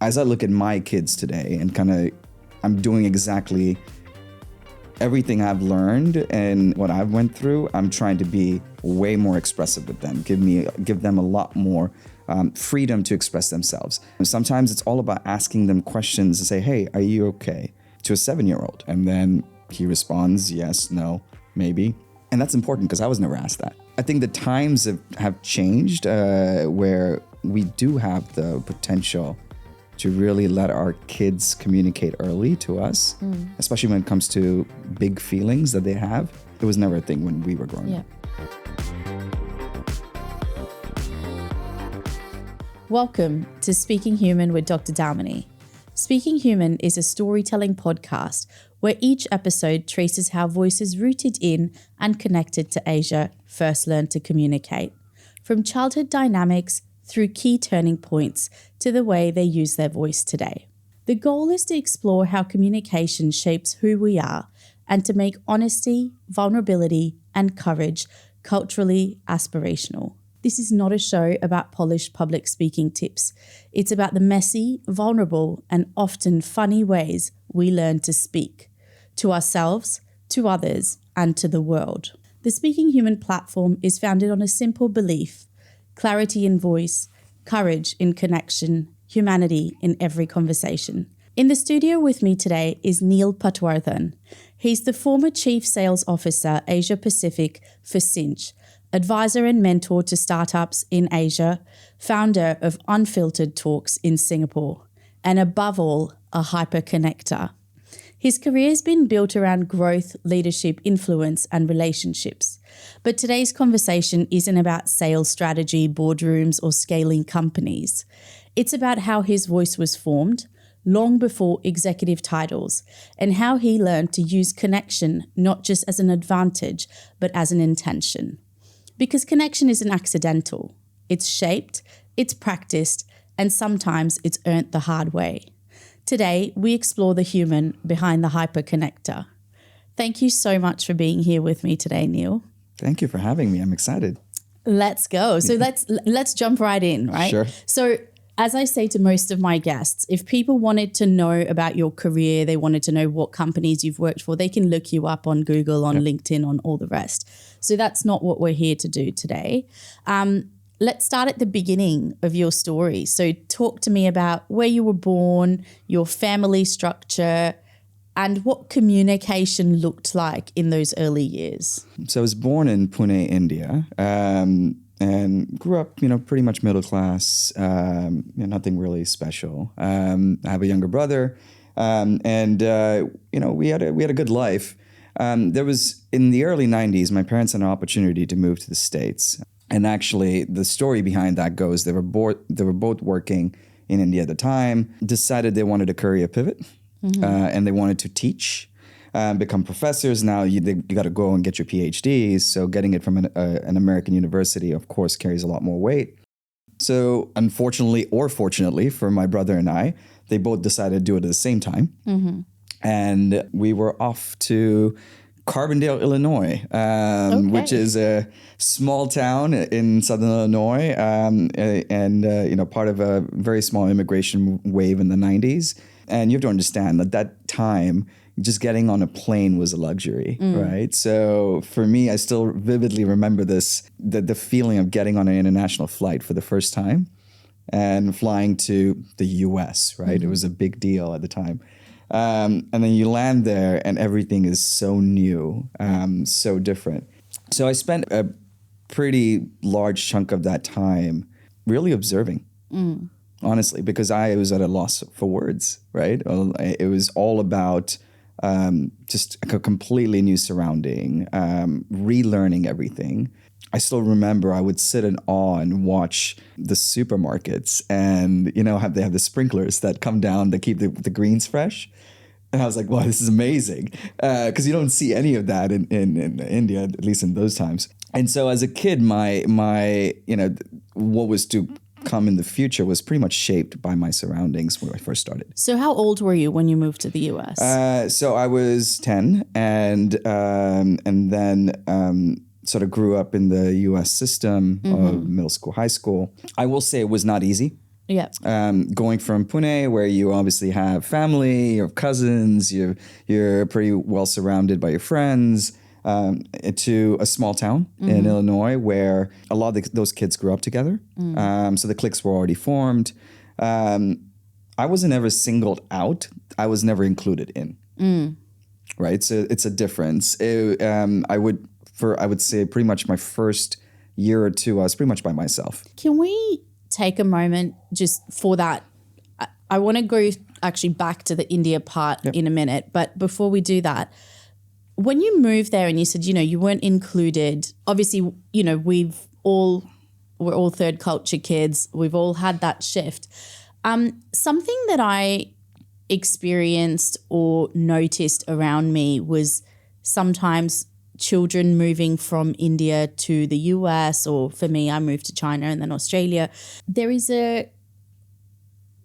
as I look at my kids today and I'm doing exactly everything I've learned and what I've went through, I'm trying to be way more expressive with them, give them a lot more freedom to express themselves. And sometimes it's all about asking them questions and say, hey, are you okay? To a 7-year-old. And then he responds, yes, no, maybe. And that's important because I was never asked that. I think the times have changed where we do have the potential to really let our kids communicate early to us, especially when it comes to big feelings that they have. It was never a thing when we were growing up. Welcome to Speaking Human with Dr. Damini. Speaking Human is a storytelling podcast where each episode traces how voices rooted in and connected to Asia first learned to communicate, from childhood dynamics through key turning points to the way they use their voice today. The goal is to explore how communication shapes who we are and to make honesty, vulnerability, and courage culturally aspirational. This is not a show about polished public speaking tips. It's about the messy, vulnerable, and often funny ways we learn to speak to ourselves, to others, and to the world. The Speaking Human platform is founded on a simple belief: clarity in voice, courage in connection, humanity in every conversation. In the studio with me today is Neil Patwardhan. He's the former Chief Sales Officer, Asia Pacific for Sinch, advisor and mentor to startups in Asia, founder of Unfiltered Talks in Singapore, and above all, a hyper-connector. His career has been built around growth, leadership, influence, and relationships. But today's conversation isn't about sales strategy, boardrooms, or scaling companies. It's about how his voice was formed long before executive titles and how he learned to use connection not just as an advantage, but as an intention. Because connection isn't accidental. It's shaped, it's practiced, and sometimes it's earned the hard way. Today, we explore the human behind the hyper-connector. Thank you so much for being here with me today, Neil. Thank you for having me. I'm excited. Let's go. So let's jump right in, right? Sure. So as I say to most of my guests, if people wanted to know about your career, they wanted to know what companies you've worked for, they can look you up on Google, on LinkedIn, on all the rest. So that's not what we're here to do today. Let's start at the beginning of your story. So talk to me about where you were born, your family structure, and what communication looked like in those early years. So I was born in Pune, India, and grew up, pretty much middle class, nothing really special. I have a younger brother, and we had a good life. There was, in the early 90s, my parents had an opportunity to move to the States. And actually, the story behind that goes, they were both working in India at the time, decided they wanted a career pivot, and they wanted to teach, become professors. Now you got to go and get your PhDs. So getting it from an American university, of course, carries a lot more weight. So unfortunately or fortunately for my brother and I, they both decided to do it at the same time. And we were off to Carbondale, Illinois, which is a small town in southern Illinois, and part of a very small immigration wave in the 90s. And you have to understand that that time, just getting on a plane was a luxury, right? So for me, I still vividly remember the feeling of getting on an international flight for the first time and flying to the US, right? It was a big deal at the time. And then you land there and everything is so new, so different. So I spent a pretty large chunk of that time really observing, honestly, because I was at a loss for words, right? It was all about just a completely new surrounding, relearning everything. I still remember I would sit in awe and watch the supermarkets and, they have the sprinklers that come down that keep the greens fresh. And I was like, wow, this is amazing. Because you don't see any of that in India, at least in those times. And so as a kid, my what was to come in the future was pretty much shaped by my surroundings when I first started. So how old were you when you moved to the US? So I was 10 and then sort of grew up in the US system of middle school, high school. I will say it was not easy. Yeah. Going from Pune, where you obviously have family, you have cousins, you're pretty well surrounded by your friends, to a small town in Illinois where a lot of those kids grew up together. So the cliques were already formed. I wasn't ever singled out. I was never included in. Right. So it's a difference. I would say pretty much my first year or two, I was pretty much by myself. Can we take a moment just for that? I want to go actually back to the India part in a minute. But before we do that, when you moved there and you said, you weren't included, obviously, we're all third culture kids. We've all had that shift. Something that I experienced or noticed around me was sometimes children moving from India to the US, or for me, I moved to China and then Australia. There is a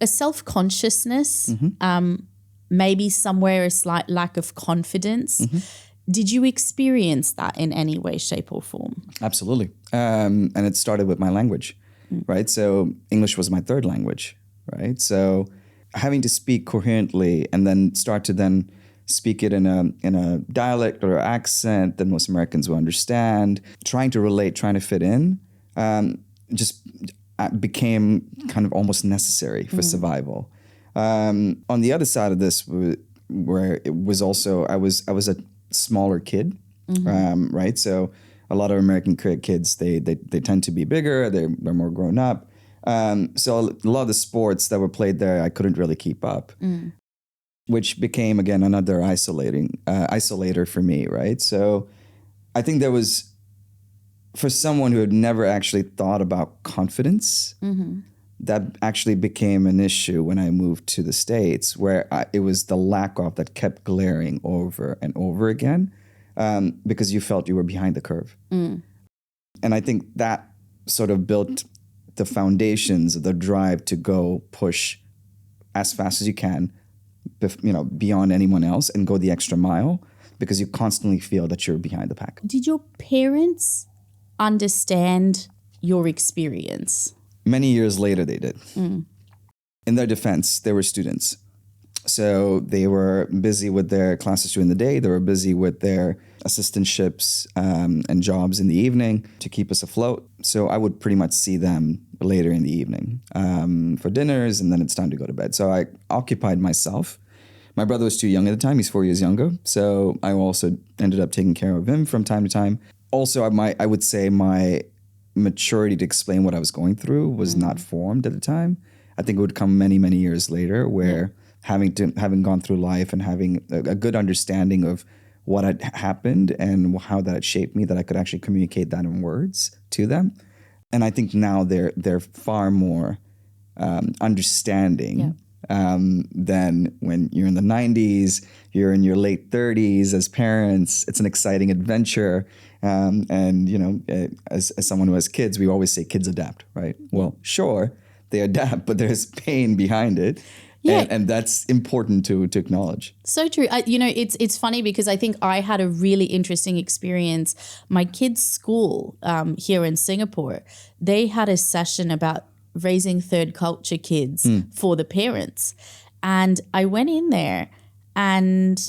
self-consciousness, maybe somewhere a slight lack of confidence. Did you experience that in any way, shape or form? Absolutely. And it started with my language, right? So English was my third language, right? So having to speak coherently and then start to then speak it in a dialect or accent that most Americans will understand, trying to relate, trying to fit in, just became kind of almost necessary for survival. On the other side of this, where it was also, I was a smaller kid, right? So a lot of American kids, they tend to be bigger, they're more grown up. So a lot of the sports that were played there, I couldn't really keep up. Which became, again, another isolator for me, right? So I think there was, for someone who had never actually thought about confidence, that actually became an issue when I moved to the States, where it was the lack of that kept glaring over and over again, because you felt you were behind the curve. And I think that sort of built the foundations of the drive to go push as fast as you can, beyond anyone else, and go the extra mile, because you constantly feel that you're behind the pack. Did your parents understand your experience? Many years later, they did. In their defense, they were students. So they were busy with their classes during the day. They were busy with their assistantships and jobs in the evening to keep us afloat. So I would pretty much see them later in the evening for dinners, and then it's time to go to bed. So I occupied myself. My brother was too young at the time. He's 4 years younger. So I also ended up taking care of him from time to time. Also, I would say my maturity to explain what I was going through was not formed at the time. I think it would come many, many years later, where having gone through life and having a good understanding of what had happened and how that had shaped me, that I could actually communicate that in words to them. And I think now they're far more understanding than when you're in the 90s, you're in your late 30s as parents. It's an exciting adventure. As someone who has kids, we always say kids adapt, right? Well, sure, they adapt, but there's pain behind it. Yeah. And that's important to acknowledge. So true. It's funny because I think I had a really interesting experience. My kids' school here in Singapore, they had a session about raising third culture kids for the parents. And I went in there, and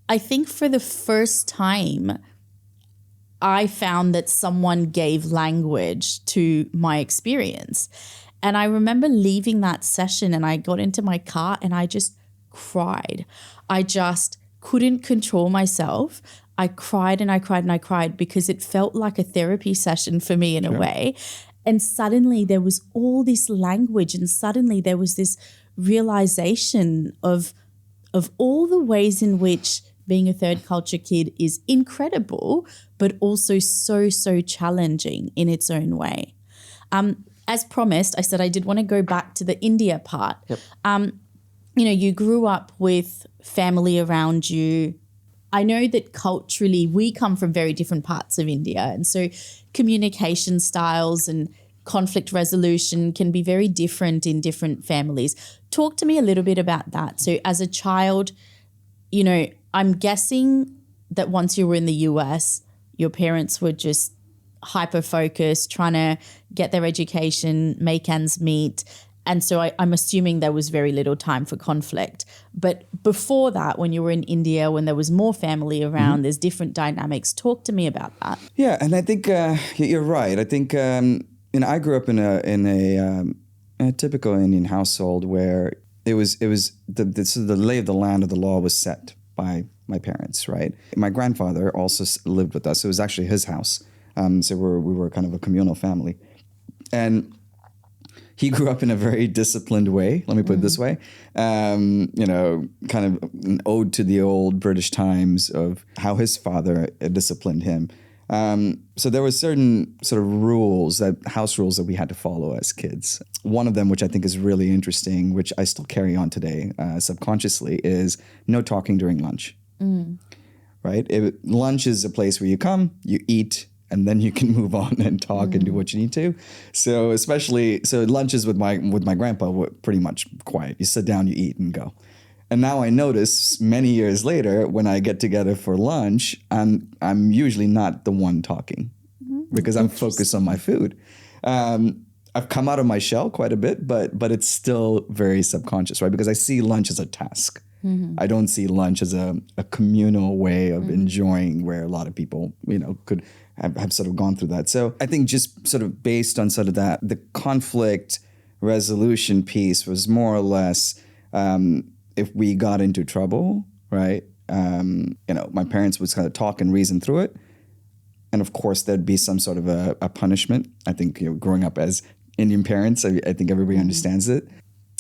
I think for the first time, I found that someone gave language to my experience. And I remember leaving that session, and I got into my car and I just cried. I just couldn't control myself. I cried and I cried and I cried because it felt like a therapy session for me in a way. And suddenly there was all this language, and suddenly there was this realization of all the ways in which being a third culture kid is incredible, but also so, so challenging in its own way. As promised, I said I did want to go back to the India part. Yep. You grew up with family around you. I know that culturally we come from very different parts of India, and so communication styles and conflict resolution can be very different in different families. Talk to me a little bit about that. So as a child, I'm guessing that once you were in the US, your parents were just hyper-focused, trying to get their education, make ends meet. And so I'm assuming there was very little time for conflict. But before that, when you were in India, when there was more family around, there's different dynamics. Talk to me about that. Yeah, and I think you're right. I think I grew up in a typical Indian household where it was the lay of the land of the law was set by my parents, right? My grandfather also lived with us. It was actually his house. So we were kind of a communal family. And he grew up in a very disciplined way, let me put it this way. Kind of an ode to the old British times of how his father disciplined him. So there were certain sort of house rules that we had to follow as kids. One of them, which I think is really interesting, which I still carry on today subconsciously, is no talking during lunch. Right? Lunch is a place where you come, you eat, and then you can move on and talk and do what you need to. So lunches with my grandpa were pretty much quiet. You sit down, you eat, and go. And now I notice many years later, when I get together for lunch, I'm usually not the one talking because I'm focused on my food. I've come out of my shell quite a bit, but it's still very subconscious, right? Because I see lunch as a task. I don't see lunch as a communal way of enjoying, where a lot of people, could have sort of gone through that. So I think just sort of based on sort of that, the conflict resolution piece was more or less, if we got into trouble, right? My parents would kind of talk and reason through it. And of course, there'd be some sort of a punishment. I think growing up as Indian parents, I think everybody understands it.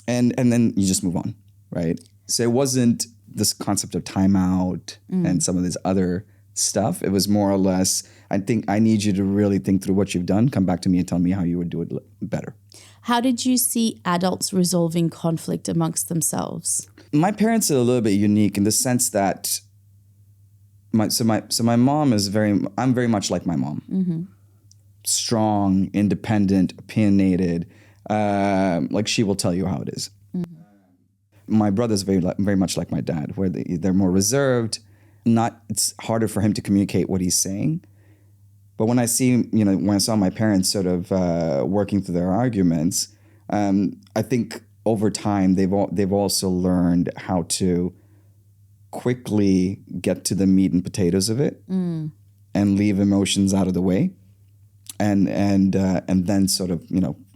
And then you just move on, right? So it wasn't this concept of timeout and some of this other stuff. It was more or less, I think I need you to really think through what you've done. Come back to me and tell me how you would do it better. How did you see adults resolving conflict amongst themselves? My parents are a little bit unique in the sense that my mom is I'm very much like my mom. Strong, independent, opinionated. Like she will tell you how it is. My brother's very much like my dad, where they're more reserved. It's harder for him to communicate what he's saying. But when I saw my parents sort of working through their arguments, I think over time they've also learned how to quickly get to the meat and potatoes of it and leave emotions out of the way, and then sort of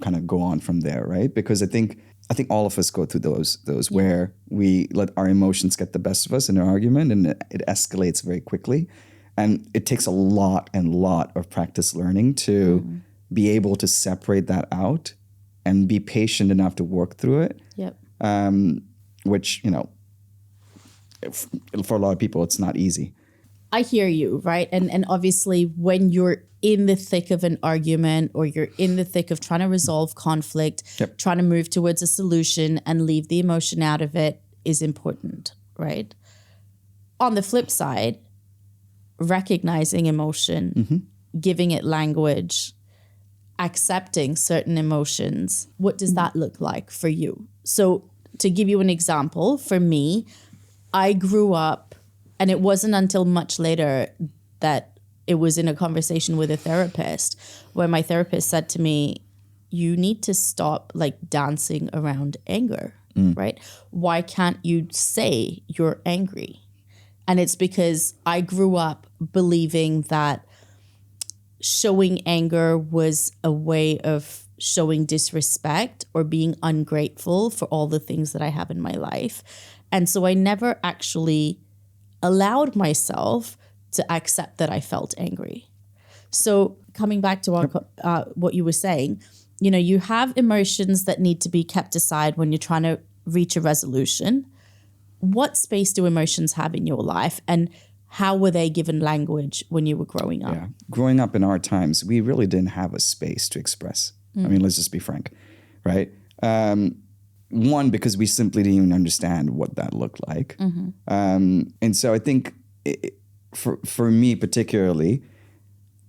kind of go on from there, right? Because I think all of us go through those where we let our emotions get the best of us in an argument, and it escalates very quickly. And it takes a lot of practice learning to be able to separate that out and be patient enough to work through it. Yep. Which, for a lot of people, it's not easy. I hear you, right? And obviously when you're in the thick of an argument, or you're in the thick of trying to resolve conflict, trying to move towards a solution and leave the emotion out of it is important, right? On the flip side, recognizing emotion, giving it language, accepting certain emotions, what does that look like for you? So to give you an example, for me, I grew up, and it wasn't until much later that it was in a conversation with a therapist where my therapist said to me, you need to stop dancing around anger, right? Why can't you say you're angry? And it's because I grew up believing that showing anger was a way of showing disrespect or being ungrateful for all the things that I have in my life. And so I never actually allowed myself to accept that I felt angry. So coming back to what you were saying, you have emotions that need to be kept aside when you're trying to reach a resolution. What space do emotions have in your life, and how were they given language when you were growing up? Yeah. Growing up in our times, we really didn't have a space to express. I mean, let's just be frank, right? One, because we simply didn't even understand what that looked like. And so I think for me particularly,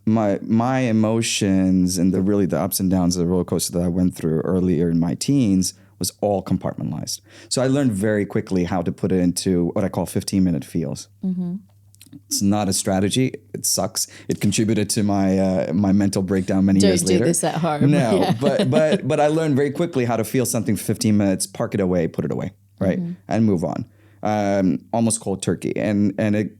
my emotions and the ups and downs of the roller coaster that I went through earlier in my teens was all compartmentalized. So I learned very quickly how to put it into what I call 15-minute feels. It's not a strategy. It sucks. It contributed to my my mental breakdown many years later. Don't do this at home. No, Yeah. but I learned very quickly how to feel something for 15 minutes, park it away, put it away, right, and move on. Almost cold turkey, and I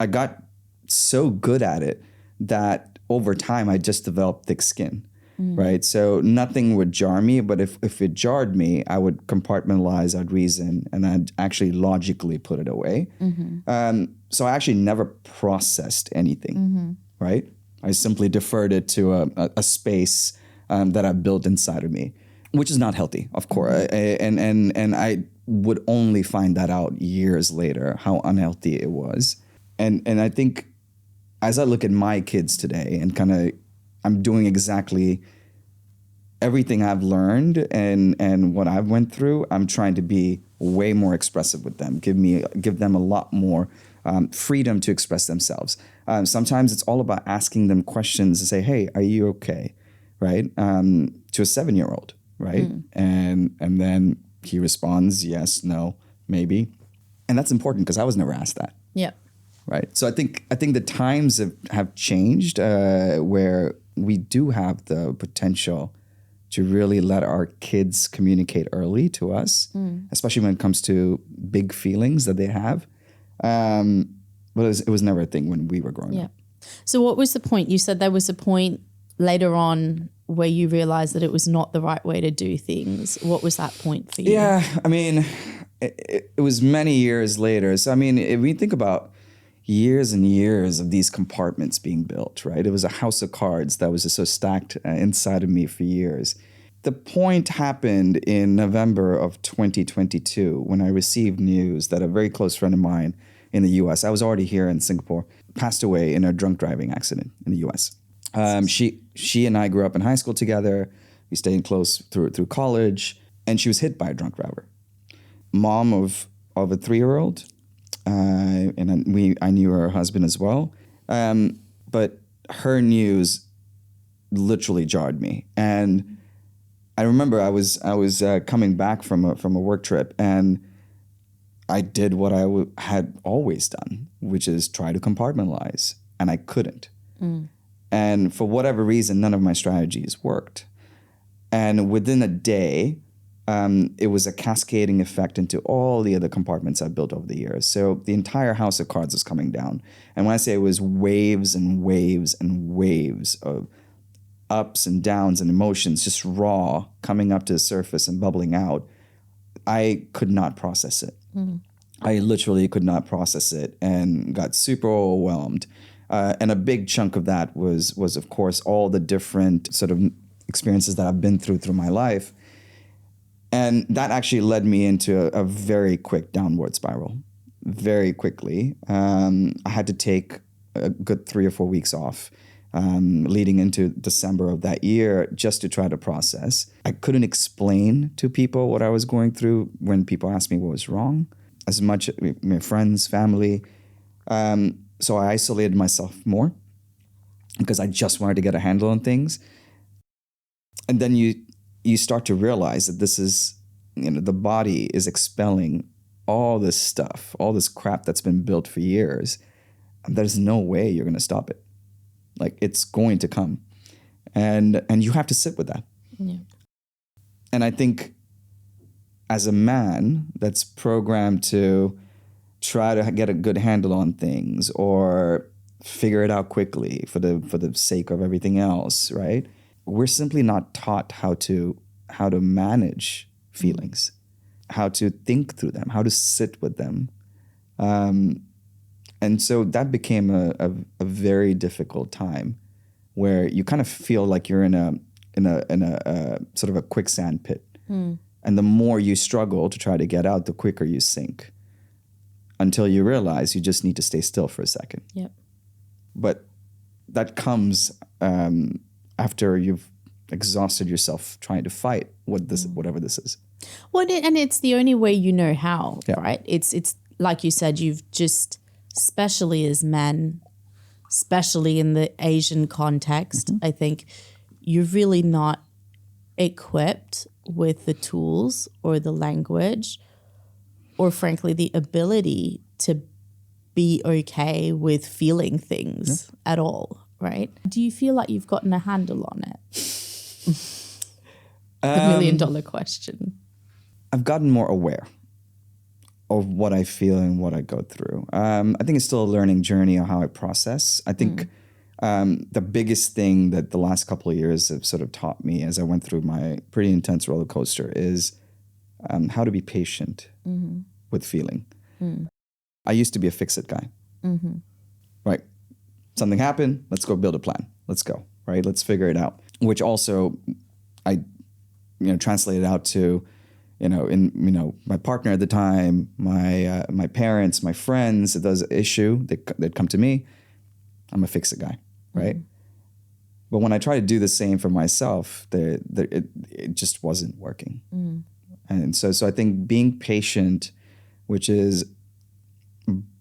got so good at it that over time I just developed thick skin. Right. So nothing would jar me, but if it jarred me, I would compartmentalize, I'd reason, and I'd actually logically put it away. So I actually never processed anything. Right. I simply deferred it to a space that I built inside of me, which is not healthy, of course. And I would only find that out years later, how unhealthy it was. And I think as I look at my kids today and kind of, I'm doing exactly everything I've learned and what I've went through. I'm trying to be way more expressive with them. Give them a lot more freedom to express themselves. Sometimes it's all about asking them questions and say, "Hey, are you okay?" Right? To a 7-year-old, right? And then he responds, "Yes, no, maybe," and that's important because I was never asked that. Yep. Right. So I think the times have changed where we do have the potential to really let our kids communicate early to us, especially when it comes to big feelings that they have. But it was never a thing when we were growing up. So what was the point? You said there was a point later on where you realized that it was not the right way to do things. What was that point for you? Yeah. I mean, it was many years later. So, I mean, if we think about years and years of these compartments being built, right? It was a house of cards that was just so stacked inside of me for years. The point happened in November of 2022 when I received news that a very close friend of mine in the U.S., I was already here in Singapore, passed away in a drunk driving accident in the U.S. She and I grew up in high school together. We stayed close through college, and she was hit by a drunk driver. Mom of a 3-year-old. And I knew her husband as well. But her news literally jarred me. And I remember I was coming back from a work trip, and I did what I had always done, which is try to compartmentalize, and I couldn't. And for whatever reason, none of my strategies worked. And within a day, it was a cascading effect into all the other compartments I built over the years. So the entire house of cards was coming down. And when I say it was waves and waves and waves of ups and downs and emotions, just raw, coming up to the surface and bubbling out, I could not process it. I literally could not process it and got super overwhelmed. And a big chunk of that was of course, all the different sort of experiences that I've been through my life. And that actually led me into a very quick downward spiral, very quickly. I had to take a good 3 or 4 weeks off leading into December of that year just to try to process. I couldn't explain to people what I was going through when people asked me what was wrong, as much my friends, family. So I isolated myself more because I just wanted to get a handle on things. And then you start to realize that this is, the body is expelling all this stuff, all this crap that's been built for years. And there's no way you're going to stop it. Like, it's going to come. And you have to sit with that. Yeah. And I think as a man that's programmed to try to get a good handle on things or figure it out quickly for the sake of everything else, right? We're simply not taught how to manage feelings, how to think through them, how to sit with them. And so that became a very difficult time where you kind of feel like you're in a sort of a quicksand pit. And the more you struggle to try to get out, the quicker you sink until you realize you just need to stay still for a second. Yep. But that comes after you've exhausted yourself trying to fight whatever this is. Well, and it's the only way you know how, right? It's like you said, you've just, especially as men, especially in the Asian context, I think you're really not equipped with the tools or the language or frankly the ability to be okay with feeling things at all, right? Do you feel like you've gotten a handle on it? The $1 million question. I've gotten more aware of what I feel and what I go through. I think it's still a learning journey on how I process. I think the biggest thing that the last couple of years have sort of taught me as I went through my pretty intense roller coaster is how to be patient with feeling. I used to be a fix-it guy, right? Something happened, let's go build a plan. Let's go, right? Let's figure it out. Which also I, translated out to, my partner at the time, my parents, my friends. If there's an issue, they'd come to me. I'm a fix-it guy, right? But when I try to do the same for myself, it just wasn't working. And so I think being patient, which is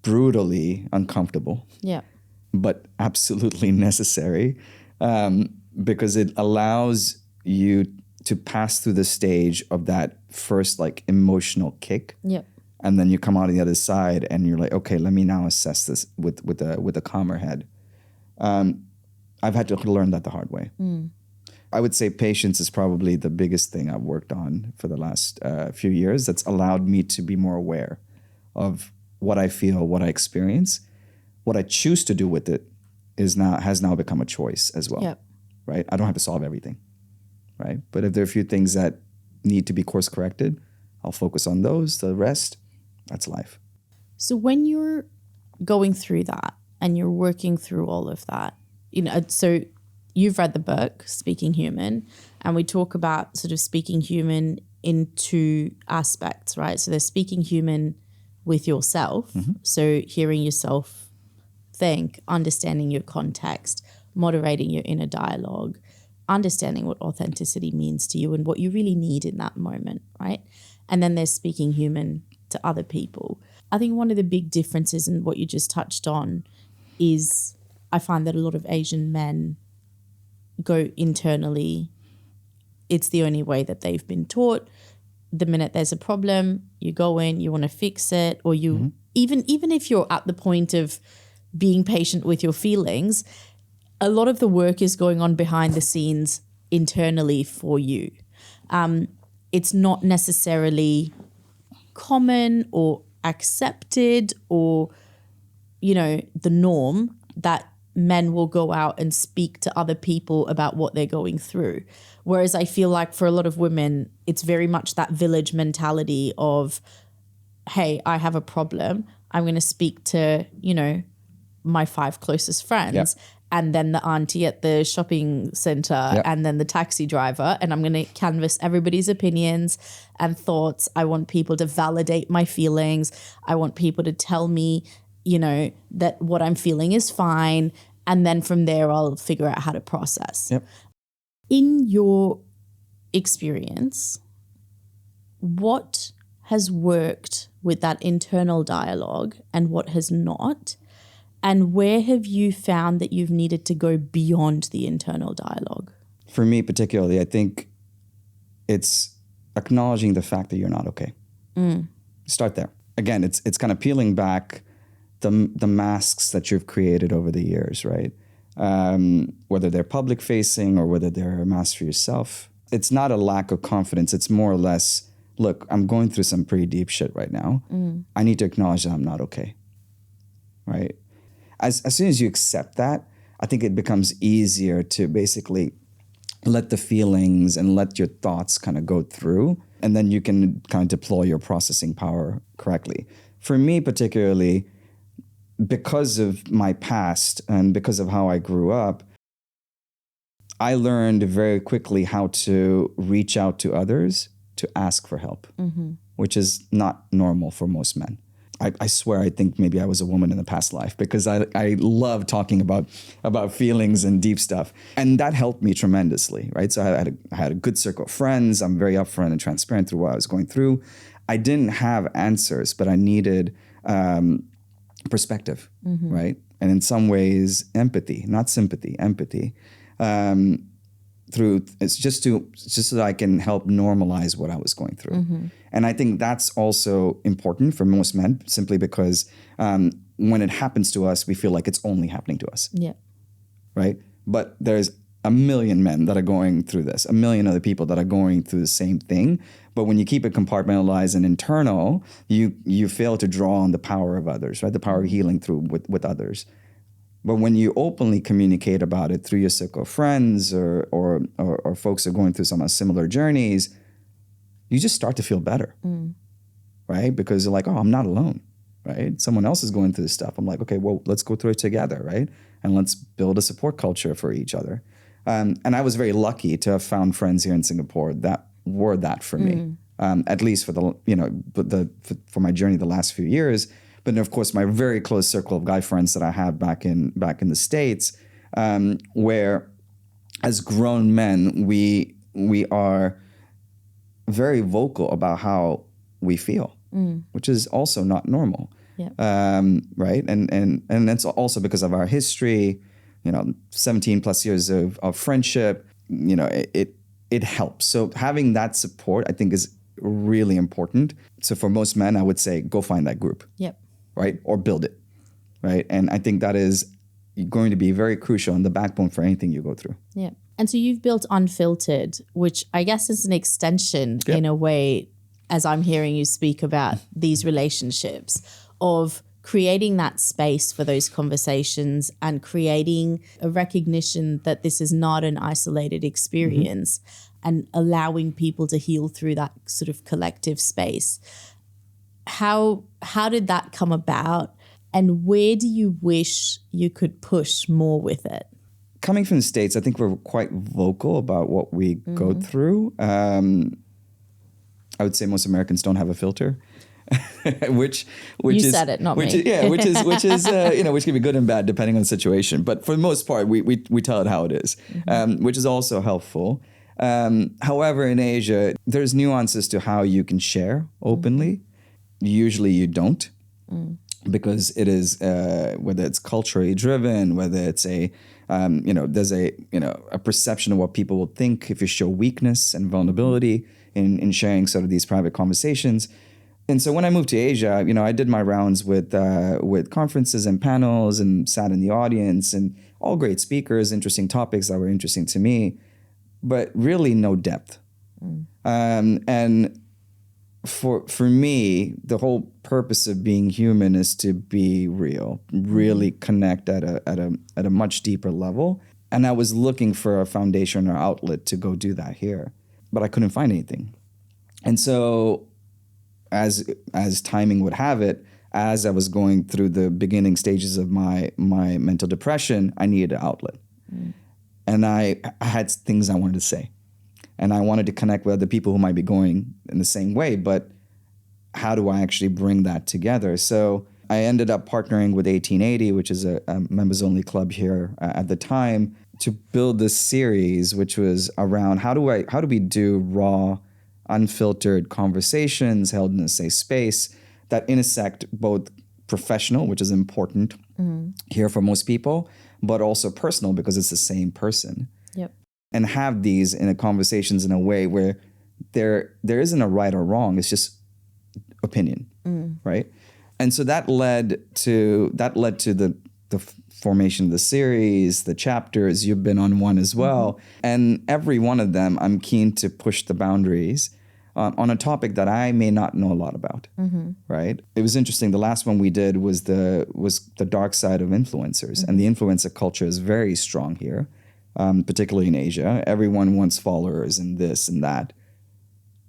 brutally uncomfortable, but absolutely necessary, because it allows you to pass through the stage of that first like emotional kick. And then you come out on the other side and you're like, okay, let me now assess this with a calmer head. I've had to learn that the hard way. I would say patience is probably the biggest thing I've worked on for the last few years that's allowed me to be more aware of what I feel, what I experience. What I choose to do with it has now become a choice as well, right? I don't have to solve everything, right? But if there are a few things that need to be course corrected, I'll focus on those. The rest, that's life. So when you're going through that and you're working through all of that, so you've read the book, Speaking Human, and we talk about sort of speaking human in two aspects, right? So there's speaking human with yourself. So hearing yourself think, understanding your context, moderating your inner dialogue, understanding what authenticity means to you and what you really need in that moment, right? And then there's speaking human to other people. I think one of the big differences in what you just touched on is I find that a lot of Asian men go internally. It's the only way that they've been taught. The minute there's a problem, you go in, you want to fix it, or you even if you're at the point of being patient with your feelings, a lot of the work is going on behind the scenes internally for you. It's not necessarily common or accepted or, the norm that men will go out and speak to other people about what they're going through. Whereas I feel like for a lot of women, it's very much that village mentality of, hey, I have a problem. I'm going to speak to, my 5 closest friends and then the auntie at the shopping center and then the taxi driver. And I'm going to canvass everybody's opinions and thoughts. I want people to validate my feelings. I want people to tell me, that what I'm feeling is fine. And then from there, I'll figure out how to process. In your experience, what has worked with that internal dialogue and what has not? And where have you found that you've needed to go beyond the internal dialogue? For me particularly, I think it's acknowledging the fact that you're not okay. Start there. Again, it's kind of peeling back the masks that you've created over the years, right? Whether they're public facing or whether they're a mask for yourself. It's not a lack of confidence. It's more or less, look, I'm going through some pretty deep shit right now. I need to acknowledge that I'm not okay, right? As soon as you accept that, I think it becomes easier to basically let the feelings and let your thoughts kind of go through, and then you can kind of deploy your processing power correctly. For me particularly, because of my past and because of how I grew up, I learned very quickly how to reach out to others to ask for help, which is not normal for most men. I swear I think maybe I was a woman in a past life because I love talking about feelings and deep stuff. And that helped me tremendously, right? So I had a good circle of friends. I'm very upfront and transparent through what I was going through. I didn't have answers, but I needed perspective, right? And in some ways, empathy, not sympathy, empathy. through, it's just so that I can help normalize what I was going through. Mm-hmm. And I think that's also important for most men, simply because when it happens to us, we feel like it's only happening to us. Yeah. Right? But there's a million men that are going through this, a million other people that are going through the same thing. But when you keep it compartmentalized and internal, you fail to draw on the power of others, right? The power of healing through with others. But when you openly communicate about it through your circle of friends or folks who are going through some similar journeys, you just start to feel better, right? Because you're like, oh, I'm not alone, right? Someone else is going through this stuff. I'm like, okay, well, let's go through it together, right? And let's build a support culture for each other. And I was very lucky to have found friends here in Singapore that were that for me, at least for for my journey the last few years. But of course, my very close circle of guy friends that I have back in the States, where as grown men we are very vocal about how we feel, which is also not normal. Yeah. Right? And that's also because of our history, 17 plus years of friendship, it helps. So having that support, I think, is really important. So for most men, I would say, go find that group. Yep. Right? Or build it. Right? And I think that is going to be very crucial and the backbone for anything you go through. Yeah. And so you've built Unfiltered, which I guess is an extension in a way, as I'm hearing you speak about these relationships, of creating that space for those conversations and creating a recognition that this is not an isolated experience and allowing people to heal through that sort of collective space. How did that come about, and where do you wish you could push more with it? Coming from the States, I think we're quite vocal about what we go through. I would say most Americans don't have a filter. which you is, said it, not which me. Is, yeah, which is which can be good and bad depending on the situation. But for the most part, we tell it how it is, which is also helpful. However, in Asia, there's nuances to how you can share openly. Usually, you don't, because it is whether it's culturally driven, whether it's there's a perception of what people will think if you show weakness and vulnerability in sharing sort of these private conversations. And so when I moved to Asia, I did my rounds with conferences and panels and sat in the audience, and all great speakers, interesting topics that were interesting to me, but really no depth. And for me, the whole purpose of being human is to be real, really connect at a much deeper level. And I was looking for a foundation or outlet to go do that here, but I couldn't find anything. And so as timing would have it, as I was going through the beginning stages of my mental depression, I needed an outlet. And I had things I wanted to say. And I wanted to connect with other people who might be going in the same way, but how do I actually bring that together? So I ended up partnering with 1880, which is a members-only club here at the time, to build this series, which was around how do we do raw, unfiltered conversations held in a safe space that intersect both professional, which is important here for most people, but also personal because it's the same person. Yep. And have these in a conversations in a way where there isn't a right or wrong. It's just opinion, right? And so that led to the formation of the series, the chapters. You've been on one as well, and every one of them, I'm keen to push the boundaries on a topic that I may not know a lot about, right? It was interesting. The last one we did was the dark side of influencers, and the influencer culture is very strong here. Particularly in Asia. Everyone wants followers and this and that.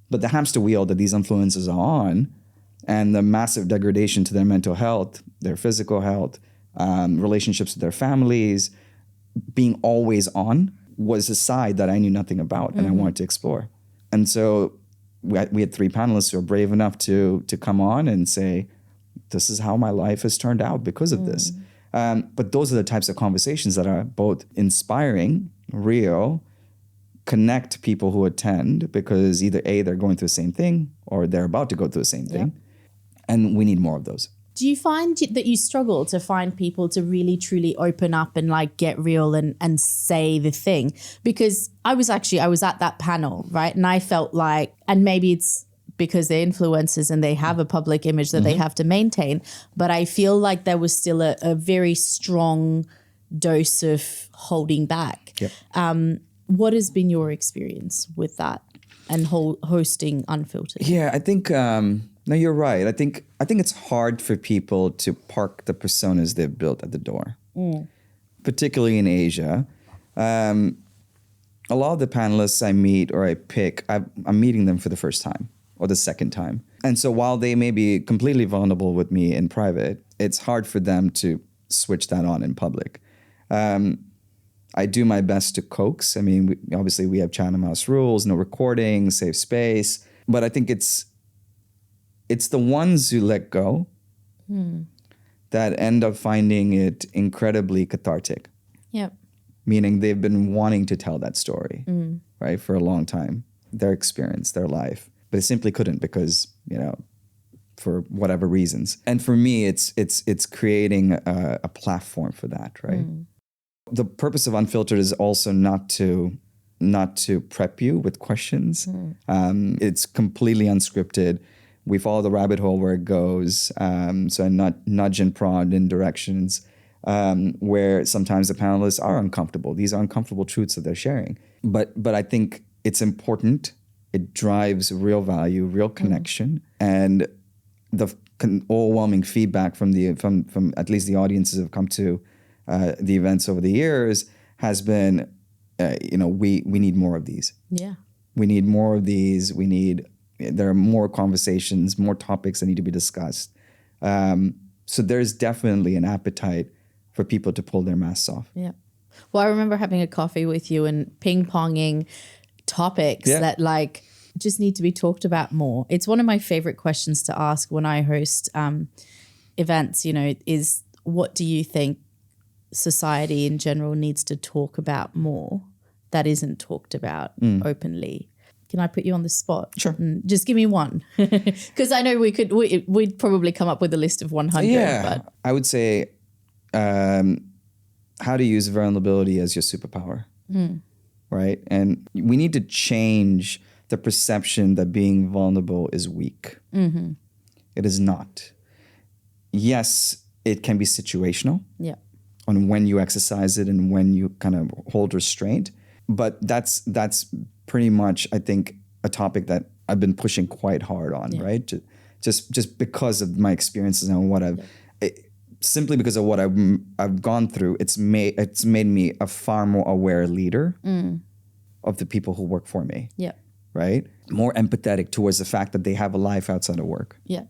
But the hamster wheel that these influencers are on, and the massive degradation to their mental health, their physical health, relationships with their families, being always on, was a side that I knew nothing about and I wanted to explore. And so we had 3 panelists who were brave enough to come on and say, this is how my life has turned out because of this. But those are the types of conversations that are both inspiring, real, connect people who attend because either A, they're going through the same thing or they're about to go through the same thing. And we need more of those. Do you find that you struggle to find people to really truly open up and like get real and say the thing? Because I was at that panel, right? And I felt like, and maybe it's because they're influencers and they have a public image that they have to maintain, but I feel like there was still a very strong dose of holding back. Yep. What has been your experience with that and hosting Unfiltered? Yeah, I think no, you're right. I think it's hard for people to park the personas they've built at the door, particularly in Asia. A lot of the panelists I meet or I pick, I'm meeting them for the first time or the second time. And so while they may be completely vulnerable with me in private, it's hard for them to switch that on in public. I do my best to coax. I mean, obviously we have China Mouse rules, no recording, safe space. But I think it's the ones who let go that end up finding it incredibly cathartic. Yep. Meaning they've been wanting to tell that story, right, for a long time, their experience, their life. But they simply couldn't because, for whatever reasons. And for me, it's creating a platform for that, right? The purpose of Unfiltered is also not to prep you with questions. It's completely unscripted. We follow the rabbit hole where it goes. So I nudge and prod in directions where sometimes the panelists are uncomfortable. These are uncomfortable truths that they're sharing. But I think it's important. It drives real value, real connection, and the overwhelming feedback from at least the audiences who have come to the events over the years has been, we need more of these. Yeah, we need more of these. There are more conversations, more topics that need to be discussed. So there's definitely an appetite for people to pull their masks off. Yeah. Well, I remember having a coffee with you and ping-ponging topics that like just need to be talked about more. It's one of my favorite questions to ask when I host events, is what do you think society in general needs to talk about more that isn't talked about openly? Can I put you on the spot? Sure. Just give me one. Because I know we'd probably come up with a list of 100. Yeah. But I would say how to use vulnerability as your superpower, right? And we need to change the perception that being vulnerable is weak. It is not. Yes, it can be situational on when you exercise it and when you kind of hold restraint. But that's pretty much, I think, a topic that I've been pushing quite hard on, right? Just because of my experiences and what simply because of what I've gone through, it's made me a far more aware leader of the people who work for me. Yeah. Right? More empathetic towards the fact that they have a life outside of work. Yeah.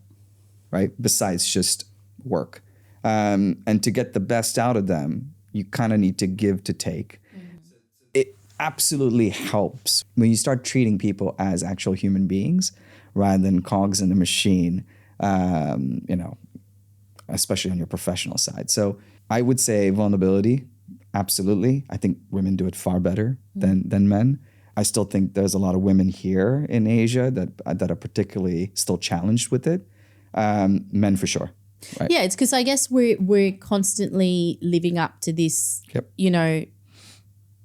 Right? Besides just work. And to get the best out of them, you kind of need to give to take. It absolutely helps when you start treating people as actual human beings rather than cogs in a machine, especially on your professional side. So I would say vulnerability, absolutely. I think women do it far better than men. I still think there's a lot of women here in Asia that are particularly still challenged with it. Men for sure. Right. Yeah, it's because I guess we're constantly living up to this,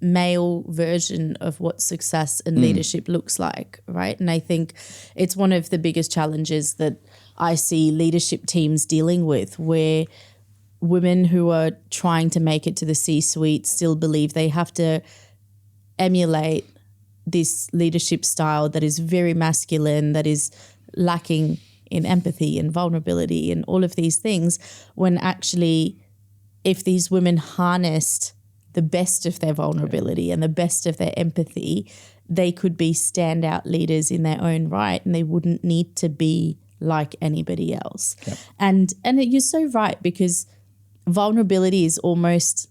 male version of what success and leadership looks like, right? And I think it's one of the biggest challenges that I see leadership teams dealing with, where women who are trying to make it to the C-suite still believe they have to emulate this leadership style that is very masculine, that is lacking in empathy and vulnerability and all of these things, when actually if these women harnessed the best of their vulnerability and the best of their empathy, they could be standout leaders in their own right, and they wouldn't need to be like anybody else. Yep. And you're so right, because vulnerability is almost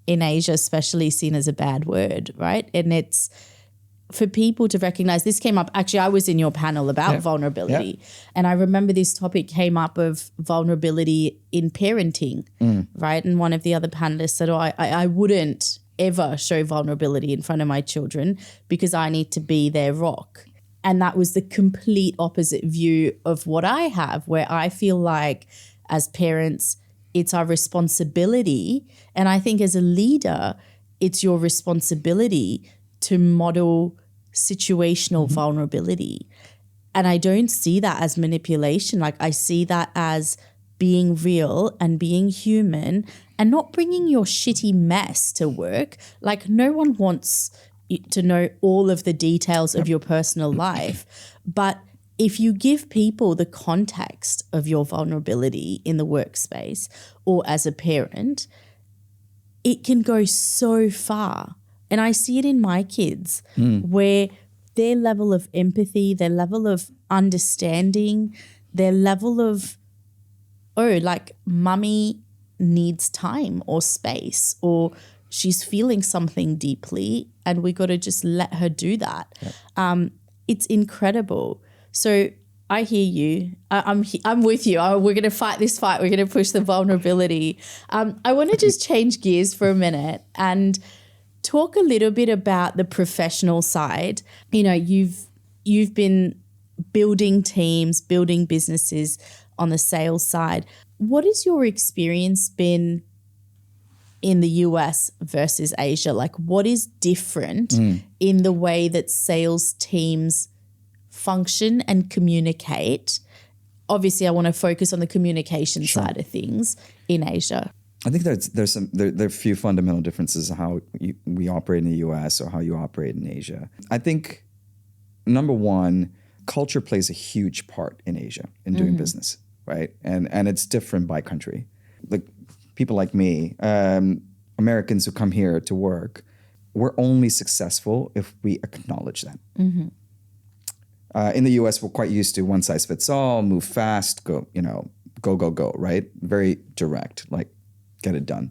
in Asia especially seen as a bad word, right? And it's for people to recognize. This came up, actually I was in your panel about vulnerability, and I remember this topic came up of vulnerability in parenting, right? And one of the other panelists said, I wouldn't ever show vulnerability in front of my children because I need to be their rock. And that was the complete opposite view of what I have, where I feel like as parents, it's our responsibility. And I think as a leader, it's your responsibility to model situational vulnerability. And I don't see that as manipulation. Like, I see that as being real and being human and not bringing your shitty mess to work. Like, no one wants to know all of the details of your personal life. But if you give people the context of your vulnerability in the workspace or as a parent, it can go so far. And I see it in my kids where their level of empathy, their level of understanding, their level of, like mummy needs time or space, or she's feeling something deeply and we got to just let her do that. Yep. It's incredible. So I hear you. I'm with you. We're going to fight this fight. We're going to push the vulnerability. I want to just change gears for a minute and talk a little bit about the professional side. You know, you've been building teams, building businesses on the sales side. What has your experience been in the US versus Asia? Like, what is different in the way that sales teams function and communicate? Obviously, I want to focus on the communication side of things in Asia. I think there are a few fundamental differences in how we operate in the US or how you operate in Asia. I think, number one, culture plays a huge part in Asia in doing business, right? And it's different by country. Like, people like me, Americans who come here to work, we're only successful if we acknowledge that. In the US, we're quite used to one size fits all, move fast, go, go, right? Very direct, like, get it done.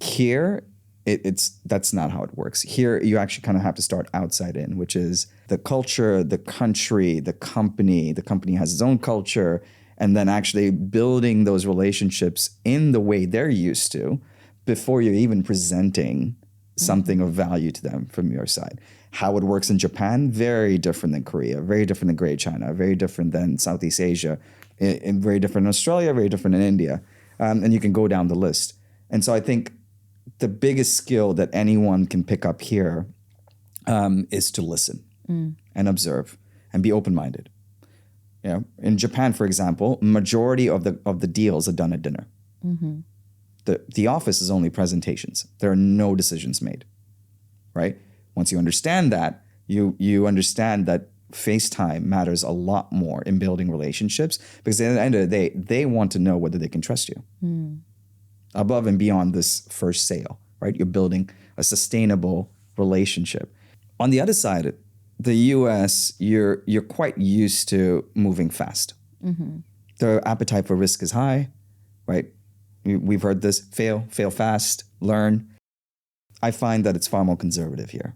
Here, that's not how it works. Here, you actually kind of have to start outside in, which is the culture, the country, the company. The company has its own culture, and then actually building those relationships in the way they're used to before you're even presenting something of value to them from your side. How it works in Japan, very different than Korea, very different than Great China, very different than Southeast Asia, and very different in Australia, very different in India. And you can go down the list. And so I think the biggest skill that anyone can pick up here is to listen and observe and be open-minded. You know, in Japan, for example, majority of the deals are done at dinner. The office is only presentations. There are no decisions made, right? Once you understand that, you understand that FaceTime matters a lot more in building relationships, because at the end of the day, they want to know whether they can trust you. Above and beyond this first sale, right? You're building a sustainable relationship. On the other side, the US, you're quite used to moving fast. The appetite for risk is high, right? We've heard this, fail fast, learn. I find that it's far more conservative here,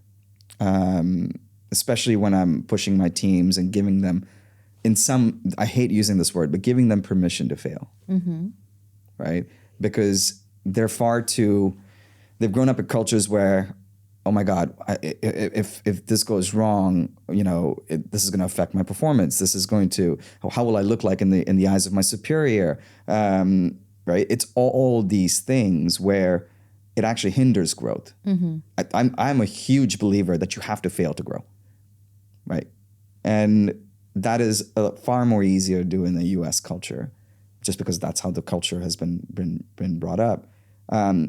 especially when I'm pushing my teams and giving them, I hate using this word, but giving them permission to fail, right? Because they've grown up in cultures where, oh my God, if this goes wrong, this is going to affect my performance. This is going to, how will I look like in the eyes of my superior? Right? It's all these things where it actually hinders growth. I'm a huge believer that you have to fail to grow, right? And that is far more easier to do in the U.S. culture, just because that's how the culture has been brought up,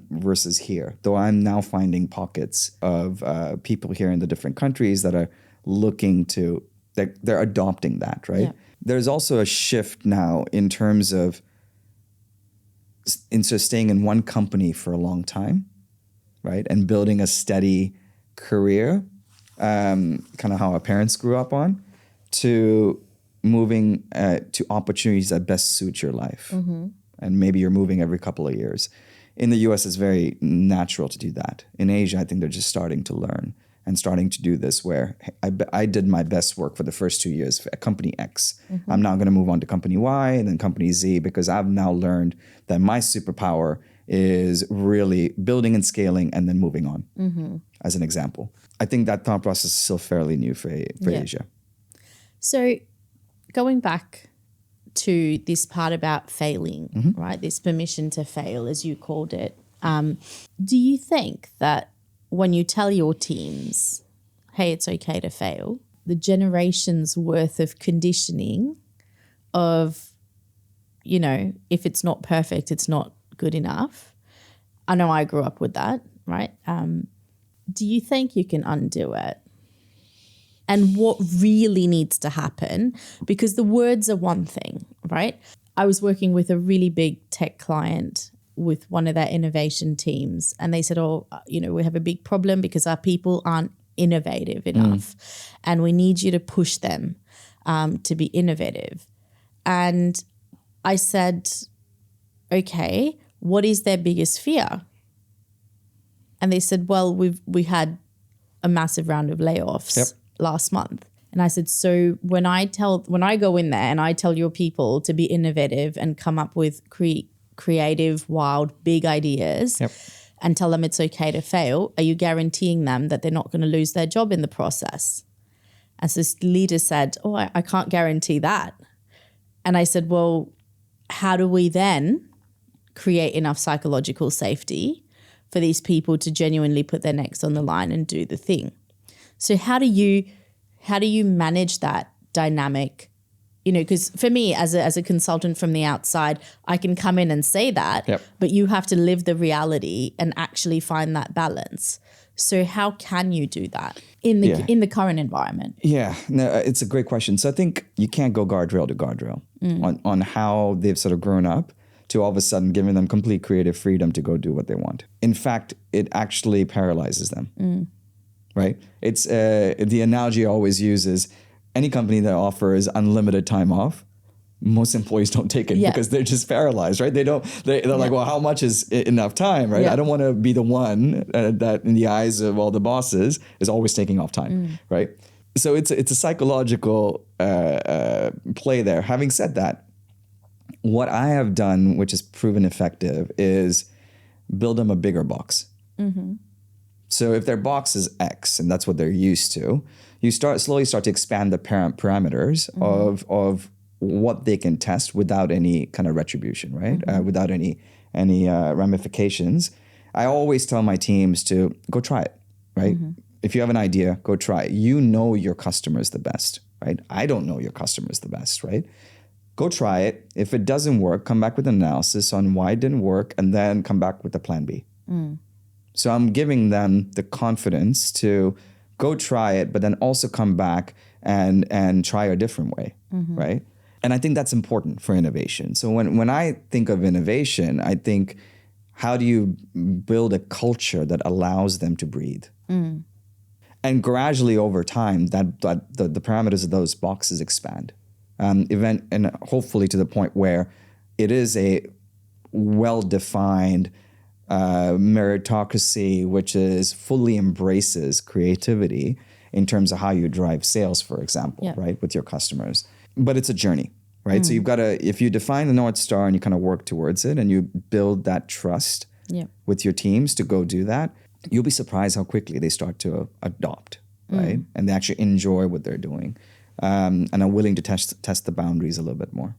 versus here. Though I'm now finding pockets of people here in the different countries that are looking to, they're adopting that, right? Yeah. There's also a shift now in terms of staying in one company for a long time, right? And building a steady career, kind of how our parents grew up on, to moving to opportunities that best suit your life. And maybe you're moving every couple of years. In the US, it's very natural to do that. In Asia, I think they're just starting to learn and starting to do this, where I did my best work for the first 2 years at company X. I'm now going to move on to company Y and then company Z, because I've now learned that my superpower is really building and scaling and then moving on, as an example. I think that thought process is still fairly new for Asia. So going back to this part about failing, right? This permission to fail, as you called it. Do you think that when you tell your teams, hey, it's okay to fail, the generations worth of conditioning of, you know, if it's not perfect, it's not good enough. I know I grew up with that, right? Do you think you can undo it? And what really needs to happen? Because the words are one thing, right? I was working with a really big tech client with one of their innovation teams, and they said, we have a big problem because our people aren't innovative enough and we need you to push them to be innovative. And I said, okay, what is their biggest fear? And they said, well, we had a massive round of layoffs last month. And I said, so when I go in there and I tell your people to be innovative and come up with creative, wild, big ideas and tell them it's okay to fail, are you guaranteeing them that they're not going to lose their job in the process? And so this leader said, I can't guarantee that. And I said, well, how do we then create enough psychological safety for these people to genuinely put their necks on the line and do the thing? So how do you manage that dynamic? You know, because for me as a consultant from the outside, I can come in and say that, but you have to live the reality and actually find that balance. So how can you do that in the current environment? Yeah, no, it's a great question. So I think you can't go guardrail to guardrail on how they've sort of grown up to all of a sudden giving them complete creative freedom to go do what they want. In fact, it actually paralyzes them, right? It's the analogy I always use is any company that offers unlimited time off, most employees don't take it because they're just paralyzed, right? They're like, well, how much is enough time, right? I don't want to be the one that in the eyes of all the bosses is always taking off time, right? So it's a psychological play there. Having said that, what I have done, which has proven effective, is build them a bigger box. So if their box is X and that's what they're used to, you slowly start to expand the parameters of what they can test without any kind of retribution, right? Without any ramifications. I always tell my teams to go try it, right? If you have an idea, go try it. You know your customers the best, right? I don't know your customers the best, right? Go try it. If it doesn't work, come back with an analysis on why it didn't work and then come back with a plan B. So I'm giving them the confidence to go try it, but then also come back and try a different way, right? And I think that's important for innovation. So when I think of innovation, I think, how do you build a culture that allows them to breathe? And gradually over time, that the parameters of those boxes expand. And hopefully to the point where it is a well-defined meritocracy, which is fully embraces creativity in terms of how you drive sales, for example, right, with your customers. But it's a journey, right? So you've got to, if you define the North Star and you kind of work towards it and you build that trust with your teams to go do that, you'll be surprised how quickly they start to adopt, right? And they actually enjoy what they're doing and are willing to test the boundaries a little bit more.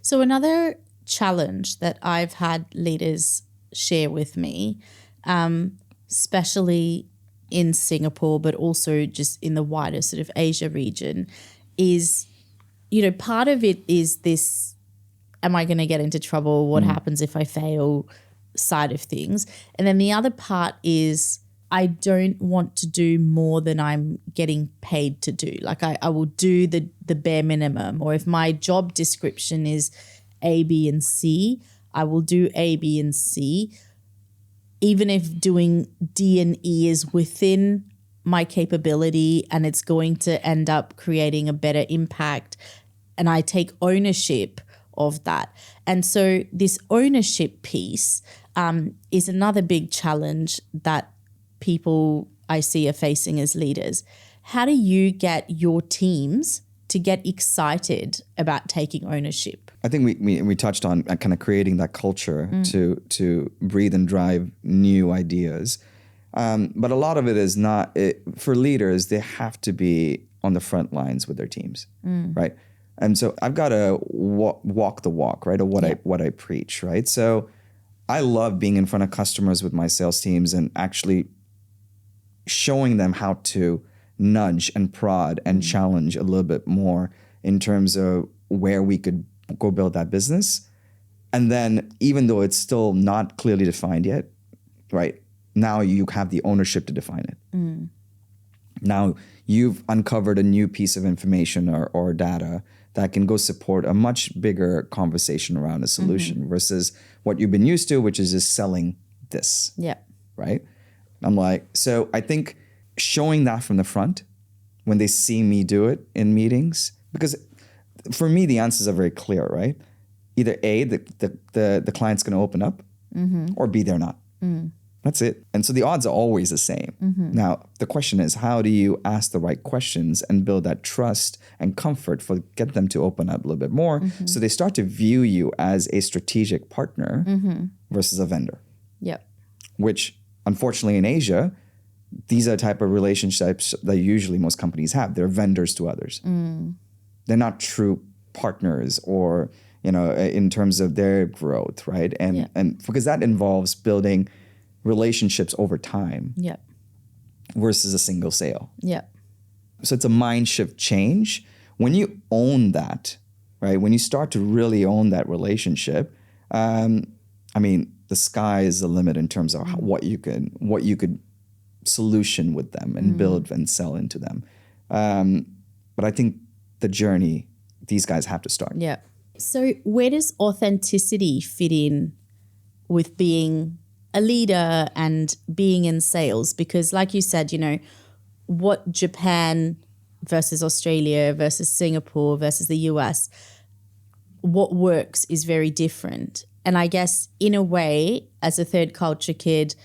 So another challenge that I've had leaders share with me, especially in Singapore, but also just in the wider sort of Asia region, is, you know, part of it is this, am I going to get into trouble? What happens if I fail side of things? And then the other part is, I don't want to do more than I'm getting paid to do. Like I will do the bare minimum, or if my job description is A, B, and C, I will do A, B, and C, even if doing D and E is within my capability and it's going to end up creating a better impact, and I take ownership of that. And so this ownership piece is another big challenge that people I see are facing as leaders. How do you get your teams to get excited about taking ownership? I think we touched on kind of creating that culture to breathe and drive new ideas. But a lot of it is not, for leaders, they have to be on the front lines with their teams, right? And so I've got to walk the walk, right? Or what I preach, right? So I love being in front of customers with my sales teams and actually showing them how to nudge and prod and challenge a little bit more in terms of where we could go build that business. And then even though it's still not clearly defined yet, right? Now you have the ownership to define it. Now you've uncovered a new piece of information or data that can go support a much bigger conversation around a solution versus what you've been used to, which is just selling this. Yeah. Right? I'm like, so I think showing that from the front when they see me do it in meetings, because for me, the answers are very clear, right? Either A, the client's going to open up, or B, they're not. That's it. And so the odds are always the same. Now, the question is, how do you ask the right questions and build that trust and comfort get them to open up a little bit more so they start to view you as a strategic partner versus a vendor? Yep. Which, unfortunately, in Asia, these are the type of relationships that usually most companies have. They're vendors to others. They're not true partners or, in terms of their growth, right? And because that involves building relationships over time versus a single sale. So it's a mind shift change. When you own that, right? When you start to really own that relationship, the sky is the limit in terms of what you could solution with them and build and sell into them. But I think the journey, these guys have to start. Yeah. So where does authenticity fit in with being a leader and being in sales? Because like you said, what Japan versus Australia versus Singapore versus the US, what works is very different. And I guess in a way, as a third culture kid,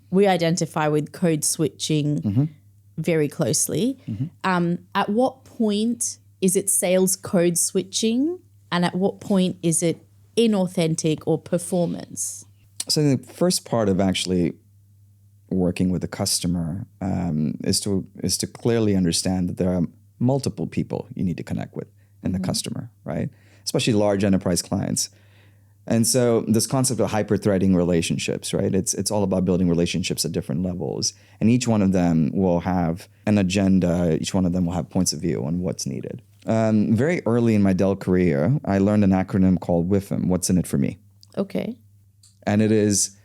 we identify with code switching very closely. At what point is it sales code switching? And at what point is it inauthentic or performance? So the first part of actually working with a customer is to clearly understand that there are multiple people you need to connect with in the customer, right? Especially large enterprise clients. And so this concept of hyper-threading relationships, right? It's all about building relationships at different levels. And each one of them will have an agenda. Each one of them will have points of view on what's needed. Very early in my Dell career, I learned an acronym called WIFM, What's in it for me? Okay. And it is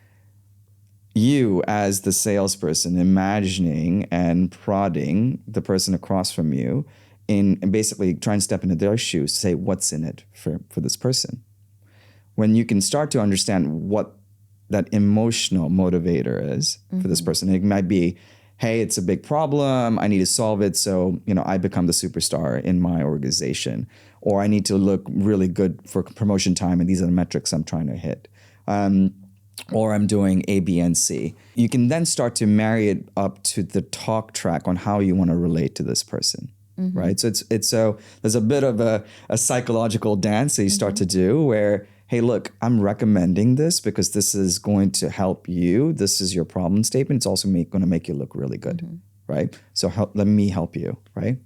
you as the salesperson imagining and prodding the person across from you and basically trying to step into their shoes to say, what's in it for this person? When you can start to understand what that emotional motivator is for this person, it might be, hey, it's a big problem. I need to solve it. So, I become the superstar in my organization, or I need to look really good for promotion time. And these are the metrics I'm trying to hit. Or I'm doing A, B, and C. You can then start to marry it up to the talk track on how you want to relate to this person, right? So so there's a bit of a psychological dance that you start to do where, hey, look, I'm recommending this because this is going to help you. This is your problem statement. It's also going to make you look really good, right? So let me help you, right?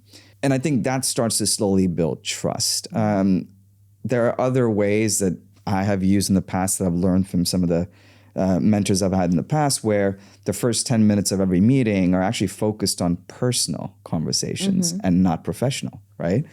And I think that starts to slowly build trust. There are other ways that I have used in the past that I've learned from some of the mentors I've had in the past, where the first 10 minutes of every meeting are actually focused on personal conversations and not professional, right?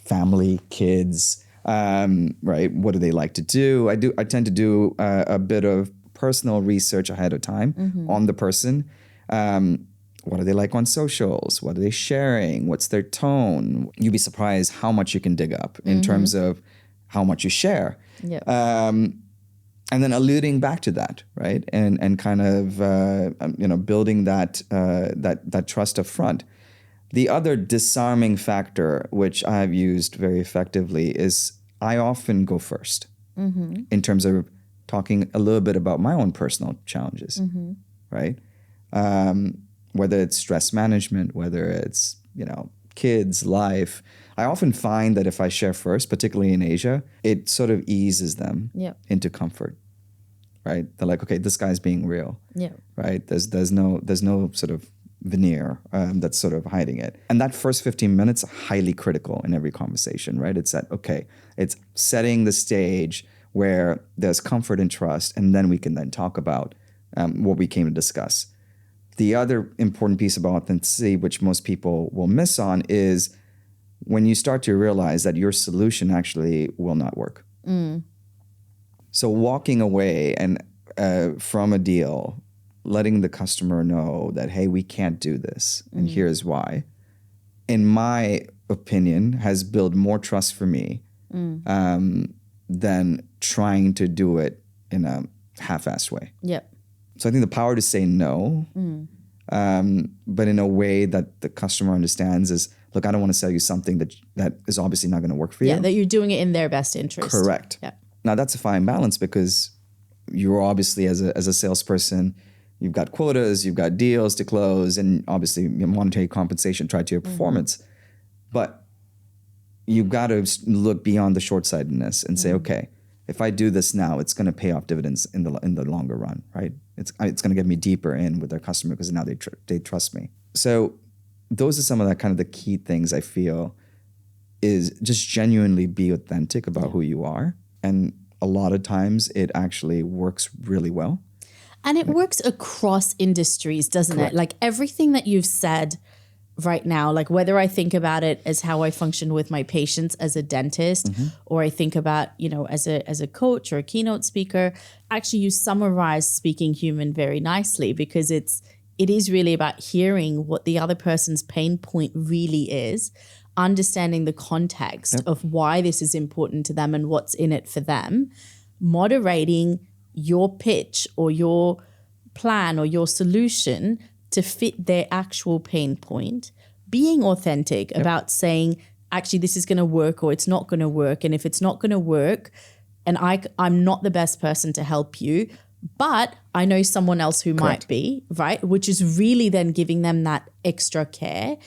Family, kids, right? What do they like to do? I tend to do a bit of personal research ahead of time on the person. What are they like on socials? What are they sharing? What's their tone? You'd be surprised how much you can dig up in terms of how much you share. Yep. And then alluding back to that, right? And kind of, building that trust up front. The other disarming factor, which I've used very effectively, is I often go first in terms of talking a little bit about my own personal challenges, right? Whether it's stress management, whether it's, kids, life. I often find that if I share first, particularly in Asia, it sort of eases them into comfort, right? They're like, okay, this guy's being real, right? There's no sort of veneer that's sort of hiding it. And that first 15 minutes are highly critical in every conversation, right? It's that, okay, it's setting the stage where there's comfort and trust, and then we can then talk about what we came to discuss. The other important piece about authenticity, which most people will miss on, is when you start to realize that your solution actually will not work. So walking away and from a deal, letting the customer know that, hey, we can't do this, and here's why, in my opinion, has built more trust for me than trying to do it in a half-assed way. Yep. So I think the power to say no, but in a way that the customer understands is, look, I don't want to sell you something that is obviously not going to work for you. Yeah, that you're doing it in their best interest. Correct. Yeah. Now that's a fine balance, because you're obviously, as a salesperson, you've got quotas, you've got deals to close, and obviously your monetary compensation tied to your performance. But you've got to look beyond the short-sightedness and say, okay, if I do this now, it's going to pay off dividends in the longer run, right? It's going to get me deeper in with their customer, because now they trust me. So those are some of the kind of the key things I feel is just genuinely be authentic about who you are. And a lot of times it actually works really well. And it works across industries, doesn't Correct. it? Like everything that you've said right now, like whether I think about it as how I function with my patients as a dentist, or I think about, as a coach or a keynote speaker, actually you summarize Speaking Human very nicely, because it is really about hearing what the other person's pain point really is, understanding the context of why this is important to them and what's in it for them, moderating your pitch or your plan or your solution to fit their actual pain point, being authentic about saying, actually, this is going to work or it's not going to work. And if it's not going to work, and I'm not the best person to help you, but I know someone else who might be, right? Which is really then giving them that extra care.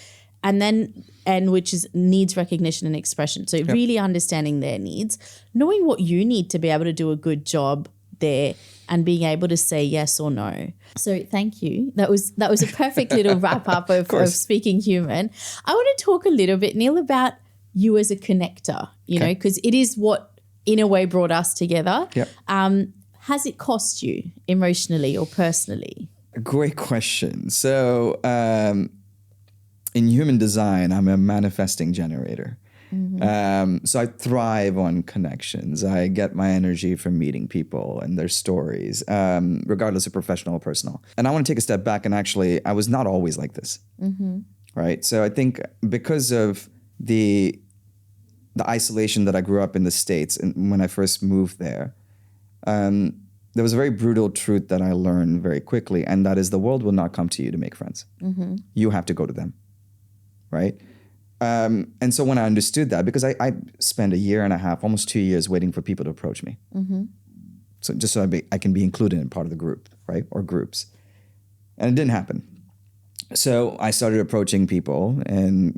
And which is needs recognition and expression. So really understanding their needs, knowing what you need to be able to do a good job there, and being able to say yes or no. So thank you. That was a perfect little wrap up of Speaking Human. I want to talk a little bit, Neil, about you as a connector, you know, because it is what in a way brought us together. Yep. Has it cost you emotionally or personally? Great question. So in human design, I'm a manifesting generator. So I thrive on connections. I get my energy from meeting people and their stories, regardless of professional or personal. And I want to take a step back, and actually, I was not always like this, right? So I think because of the isolation that I grew up in the States, and when I first moved there, there was a very brutal truth that I learned very quickly, and that is the world will not come to you to make friends. You have to go to them, right? And so when I understood that, because I spent a year and a half, almost 2 years waiting for people to approach me. So just so I can be included in part of the group, right? Or groups. And it didn't happen. So I started approaching people, and,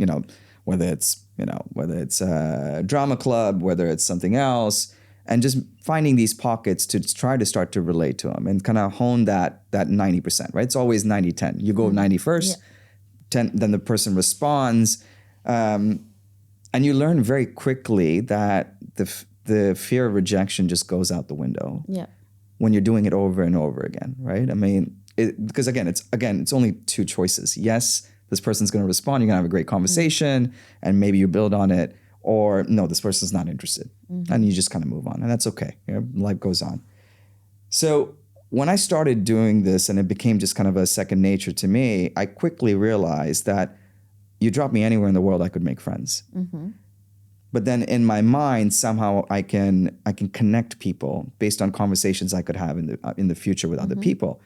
whether it's a drama club, whether it's something else, and just finding these pockets to try to start to relate to them and kind of hone that 90%, right? It's always 90-10. You go 90 first, 10, then the person responds. And you learn very quickly that the fear of rejection just goes out the window when you're doing it over and over again, right? I mean, because it's only two choices. Yes, this person's going to respond. You're going to have a great conversation, and maybe you build on it. Or no, this person's not interested, and you just kind of move on, and that's okay. Life goes on. So when I started doing this, and it became just kind of a second nature to me, I quickly realized that you drop me anywhere in the world, I could make friends. But then in my mind, somehow I can connect people based on conversations I could have in the future with other people,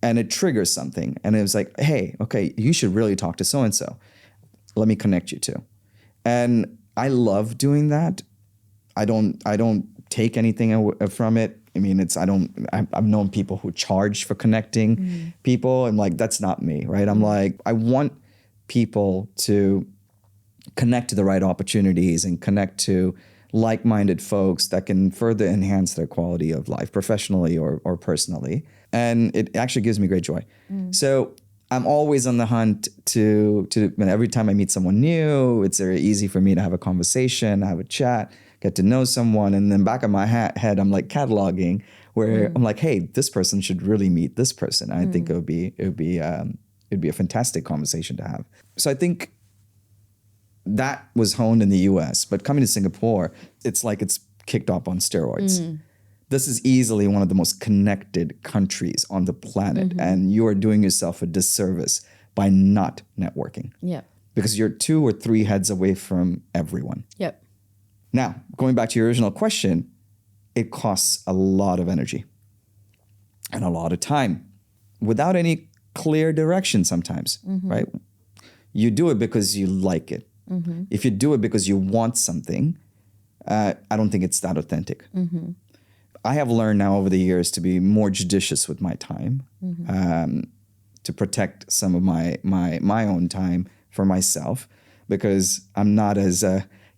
and it triggers something. And it was like, hey, okay, you should really talk to so and so. Let me connect you to. And I love doing that. I don't take anything from it. I mean, I've known people who charge for connecting people, and like that's not me, right? I'm like, I want people to connect to the right opportunities and connect to like-minded folks that can further enhance their quality of life professionally or personally. And it actually gives me great joy. So I'm always on the hunt to every time I meet someone new, it's very easy for me to have a conversation, have a chat, get to know someone. And then back of my head, I'm like cataloging where I'm like, hey, this person should really meet this person. I think it would be a fantastic conversation to have. So I think that was honed in the US, but coming to Singapore, it's like it's kicked off on steroids. This is easily one of the most connected countries on the planet, and you are doing yourself a disservice by not networking. Yeah. Because you're 2 or 3 heads away from everyone. Yep. Now, going back to your original question, it costs a lot of energy and a lot of time without any clear direction sometimes, right? You do it because you like it. If you do it because you want something, I don't think it's that authentic. I have learned now over the years to be more judicious with my time, to protect some of my own time for myself, because I'm not as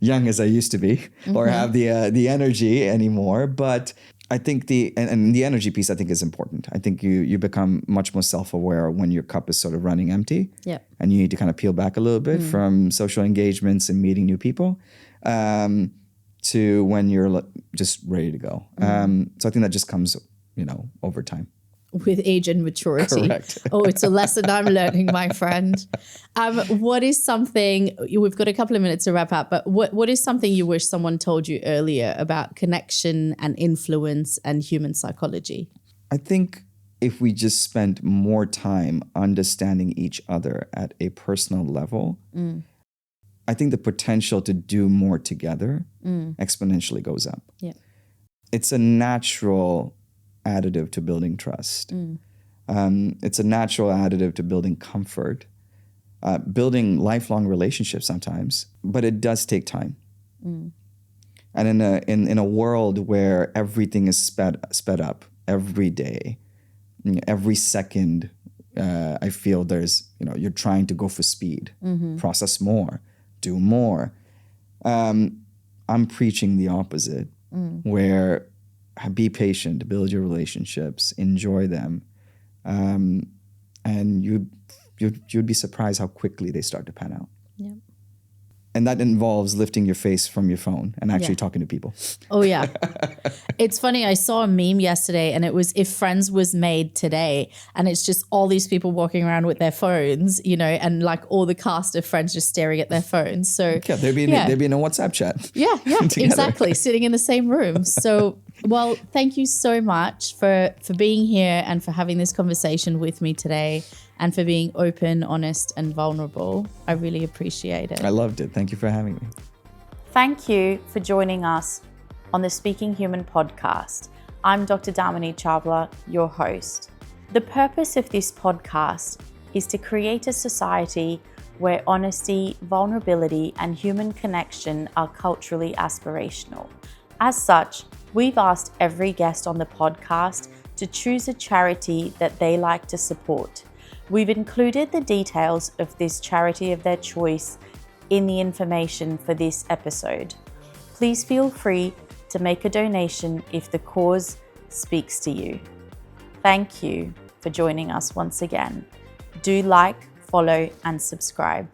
young as I used to be or have the energy anymore. But I think the energy piece I think is important. I think you become much more self-aware when your cup is sort of running empty. Yeah. And you need to kind of peel back a little bit from social engagements and meeting new people. To when you're just ready to go. So I think that just comes, over time. With age and maturity. Correct. Oh, it's a lesson I'm learning, my friend. What is something, we've got a couple of minutes to wrap up, but what is something you wish someone told you earlier about connection and influence and human psychology? I think if we just spent more time understanding each other at a personal level, I think the potential to do more together exponentially goes up. Yeah. It's a natural additive to building trust. It's a natural additive to building comfort, building lifelong relationships sometimes, but it does take time. And in a world where everything is sped up every day, every second, I feel there's, you're trying to go for speed, process more, do more. I'm preaching the opposite, where be patient, build your relationships, enjoy them, and you'd be surprised how quickly they start to pan out. Yeah. And that involves lifting your face from your phone and actually talking to people. Oh, yeah. It's funny. I saw a meme yesterday and it was if Friends was made today, and it's just all these people walking around with their phones, and like all the cast of Friends just staring at their phones. So they'd be in a WhatsApp chat. Yeah, exactly. Sitting in the same room. So, well, thank you so much for being here and for having this conversation with me today, and for being open, honest, and vulnerable. I really appreciate it. I loved it. Thank you for having me. Thank you for joining us on the Speaking Human podcast. I'm Dr. Damini Chawla, your host. The purpose of this podcast is to create a society where honesty, vulnerability, and human connection are culturally aspirational. As such, we've asked every guest on the podcast to choose a charity that they like to support. We've included the details of this charity of their choice in the information for this episode. Please feel free to make a donation if the cause speaks to you. Thank you for joining us once again. Do like, follow, and subscribe.